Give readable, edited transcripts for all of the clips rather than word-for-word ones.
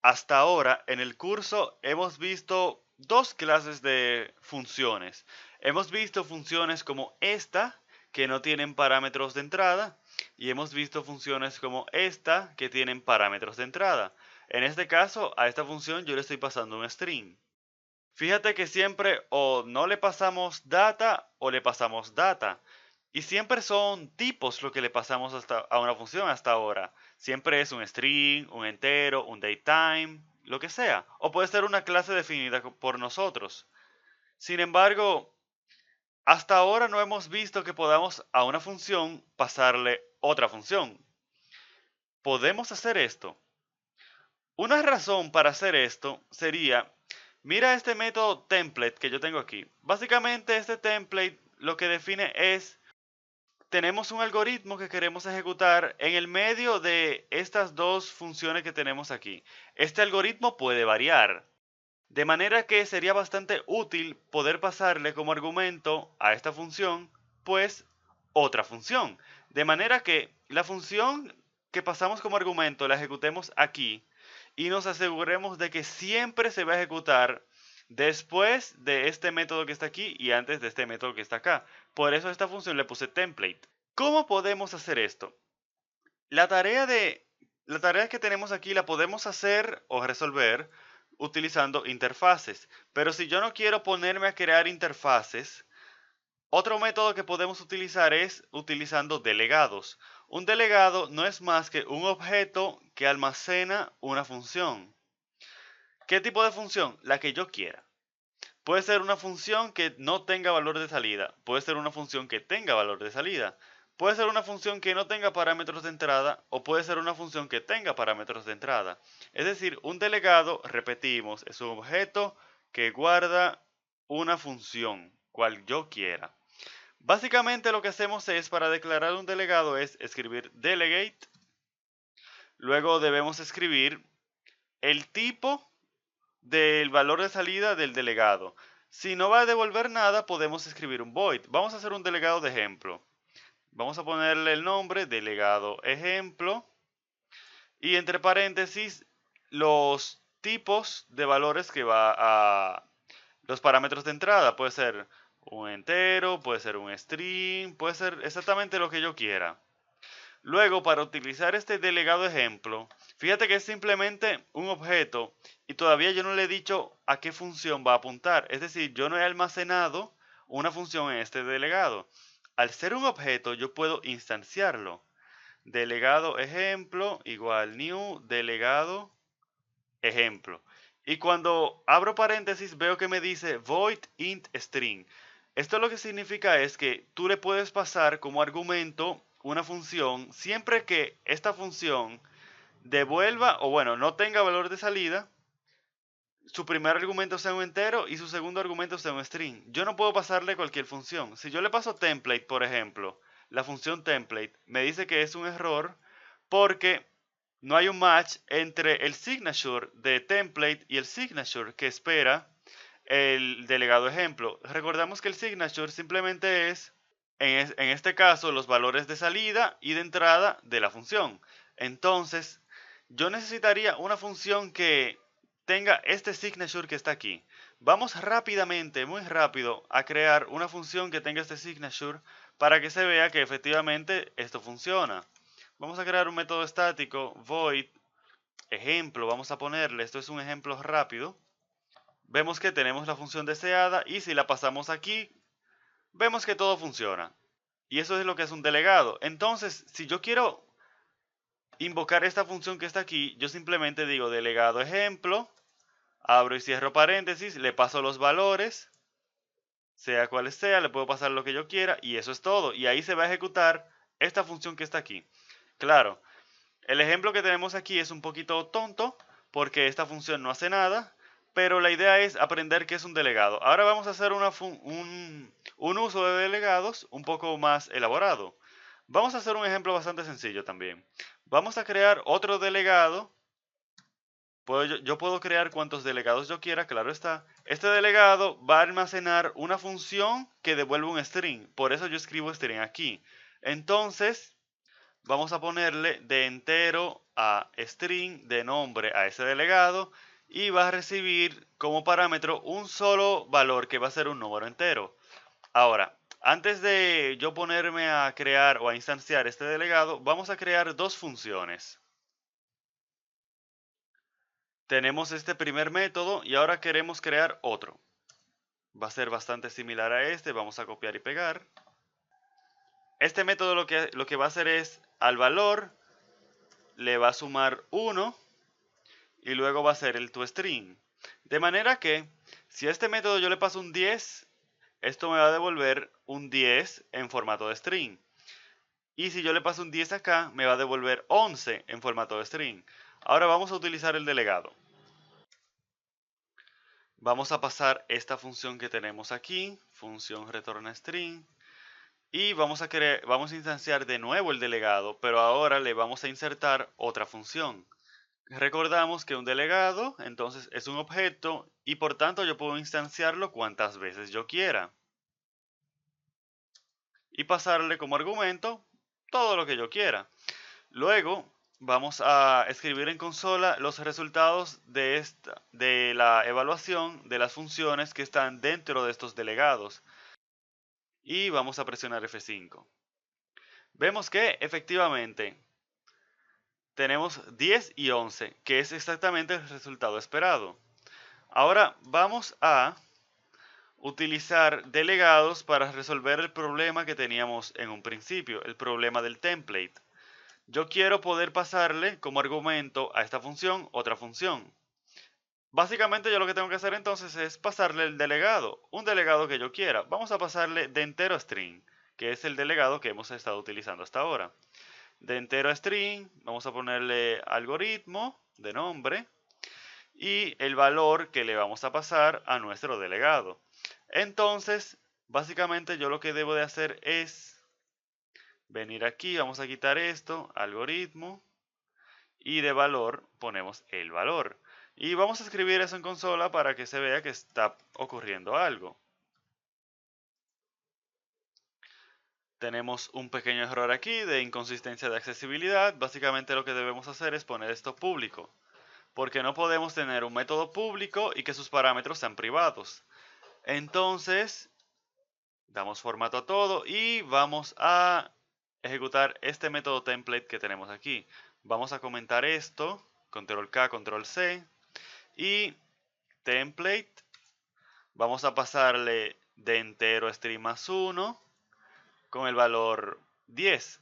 Hasta ahora, en el curso, hemos visto dos clases de funciones. Hemos visto funciones como esta, que no tienen parámetros de entrada, y hemos visto funciones como esta, que tienen parámetros de entrada. En este caso, a esta función yo le estoy pasando un string. Fíjate que siempre o no le pasamos data o le pasamos data. Y siempre son tipos lo que le pasamos a una función hasta ahora. Siempre es un string, un entero, un datetime, lo que sea. O puede ser una clase definida por nosotros. Sin embargo, hasta ahora no hemos visto que podamos a una función pasarle otra función. ¿Podemos hacer esto? Una razón para hacer esto sería, mira este método template que yo tengo aquí. Básicamente este template lo que define es, tenemos un algoritmo que queremos ejecutar en el medio de estas dos funciones que tenemos aquí. Este algoritmo puede variar, de manera que sería bastante útil poder pasarle como argumento a esta función, pues, otra función. De manera que la función que pasamos como argumento la ejecutemos aquí y nos aseguremos de que siempre se va a ejecutar después de este método que está aquí y antes de este método que está acá. Por eso a esta función le puse template. ¿Cómo podemos hacer esto? La tarea de la tarea que tenemos aquí la podemos hacer o resolver utilizando interfaces. Pero si yo no quiero ponerme a crear interfaces, otro método que podemos utilizar es utilizando delegados. Un delegado no es más que un objeto que almacena una función. ¿Qué tipo de función? La que yo quiera. Puede ser una función que no tenga valor de salida. Puede ser una función que tenga valor de salida. Puede ser una función que no tenga parámetros de entrada o puede ser una función que tenga parámetros de entrada. Es decir, un delegado, repetimos, es un objeto que guarda una función, cual yo quiera. Básicamente lo que hacemos es, para declarar un delegado, es escribir delegate. Luego debemos escribir el tipo del valor de salida del delegado. Si no va a devolver nada, podemos escribir un void. Vamos a hacer un delegado de ejemplo. Vamos a ponerle el nombre delegado ejemplo y entre paréntesis los tipos de valores que va a los parámetros de entrada. Puede ser un entero, puede ser un string, puede ser exactamente lo que yo quiera. Luego, para utilizar este delegado ejemplo, fíjate que es simplemente un objeto y todavía yo no le he dicho a qué función va a apuntar. Es decir, yo no he almacenado una función en este delegado. Al ser un objeto, yo puedo instanciarlo. Delegado ejemplo igual new delegado ejemplo. Y cuando abro paréntesis veo que me dice void int string. Esto lo que significa es que tú le puedes pasar como argumento una función siempre que esta función devuelva o bueno, no tenga valor de salida, su primer argumento sea un entero y su segundo argumento sea un string. Yo no puedo pasarle cualquier función. Si yo le paso template, por ejemplo, la función template me dice que es un error porque no hay un match entre el signature de template y el signature que espera el delegado ejemplo. Recordamos que el signature simplemente es, en este caso, los valores de salida y de entrada de la función. Entonces, yo necesitaría una función que tenga este signature que está aquí. Vamos rápidamente, muy rápido, a crear una función que tenga este signature para que se vea que efectivamente esto funciona. Vamos a crear un método estático, void, ejemplo, vamos a ponerle, esto es un ejemplo rápido. Vemos que tenemos la función deseada y si la pasamos aquí, vemos que todo funciona. Y eso es lo que es un delegado. Entonces, si yo quiero invocar esta función que está aquí, yo simplemente digo delegado ejemplo, abro y cierro paréntesis, le paso los valores, sea cuales sea, le puedo pasar lo que yo quiera y eso es todo. Y ahí se va a ejecutar esta función que está aquí. Claro, el ejemplo que tenemos aquí es un poquito tonto porque esta función no hace nada, pero la idea es aprender qué es un delegado. Ahora vamos a hacer un uso de delegados un poco más elaborado. Vamos a hacer un ejemplo bastante sencillo también. Vamos a crear otro delegado. Yo puedo crear cuantos delegados yo quiera, claro está. Este delegado va a almacenar una función que devuelve un string. Por eso yo escribo string aquí. Entonces, vamos a ponerle de entero a string de nombre a ese delegado y va a recibir como parámetro un solo valor que va a ser un número entero. Ahora, antes de yo ponerme a crear o a instanciar este delegado, vamos a crear dos funciones. Tenemos este primer método y ahora queremos crear otro. Va a ser bastante similar a este, vamos a copiar y pegar. Este método lo que va a hacer es al valor le va a sumar 1 y luego va a ser el toString. De manera que si a este método yo le paso un 10, esto me va a devolver un 10 en formato de string. Y si yo le paso un 10 acá, me va a devolver 11 en formato de string. Ahora vamos a utilizar el delegado. Vamos a pasar esta función que tenemos aquí, función retorna string, y vamos a instanciar de nuevo el delegado, pero ahora le vamos a insertar otra función. Recordamos que un delegado entonces es un objeto y por tanto yo puedo instanciarlo cuantas veces yo quiera y pasarle como argumento todo lo que yo quiera. Luego vamos a escribir en consola los resultados de la evaluación de las funciones que están dentro de estos delegados y vamos a presionar F5. Vemos que efectivamente tenemos 10 y 11, que es exactamente el resultado esperado. Ahora vamos a utilizar delegados para resolver el problema que teníamos en un principio, el problema del template. Yo quiero poder pasarle como argumento a esta función otra función. Básicamente yo lo que tengo que hacer entonces es pasarle el delegado, un delegado que yo quiera. Vamos a pasarle de entero a string, que es el delegado que hemos estado utilizando hasta ahora. De entero a string, vamos a ponerle algoritmo de nombre y el valor que le vamos a pasar a nuestro delegado. Entonces, básicamente yo lo que debo de hacer es venir aquí, vamos a quitar esto, algoritmo, y de valor ponemos el valor. Y vamos a escribir eso en consola para que se vea que está ocurriendo algo. Tenemos un pequeño error aquí de inconsistencia de accesibilidad. Básicamente lo que debemos hacer es poner esto público, porque no podemos tener un método público y que sus parámetros sean privados. Entonces, damos formato a todo y vamos a ejecutar este método template que tenemos aquí. Vamos a comentar esto, control K, control C, y template, vamos a pasarle de entero a string más 1 con el valor 10.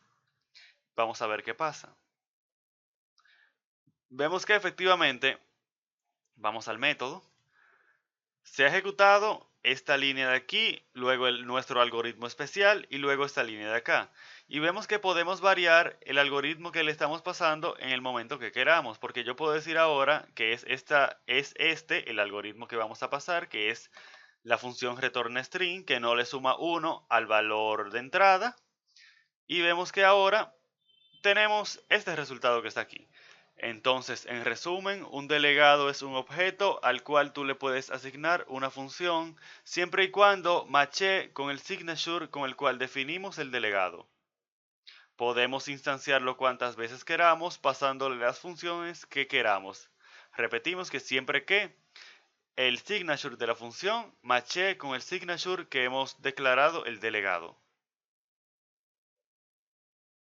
Vamos a ver qué pasa. Vemos que efectivamente, vamos al método, se ha ejecutado esta línea de aquí, luego nuestro algoritmo especial y luego esta línea de acá. Y vemos que podemos variar el algoritmo que le estamos pasando en el momento que queramos, porque yo puedo decir ahora que es este el algoritmo que vamos a pasar, que es la función retorna string, que no le suma 1 al valor de entrada. Y vemos que ahora tenemos este resultado que está aquí. Entonces, en resumen, un delegado es un objeto al cual tú le puedes asignar una función siempre y cuando mache con el signature con el cual definimos el delegado. Podemos instanciarlo cuantas veces queramos pasándole las funciones que queramos. Repetimos que siempre que el signature de la función mache con el signature que hemos declarado el delegado.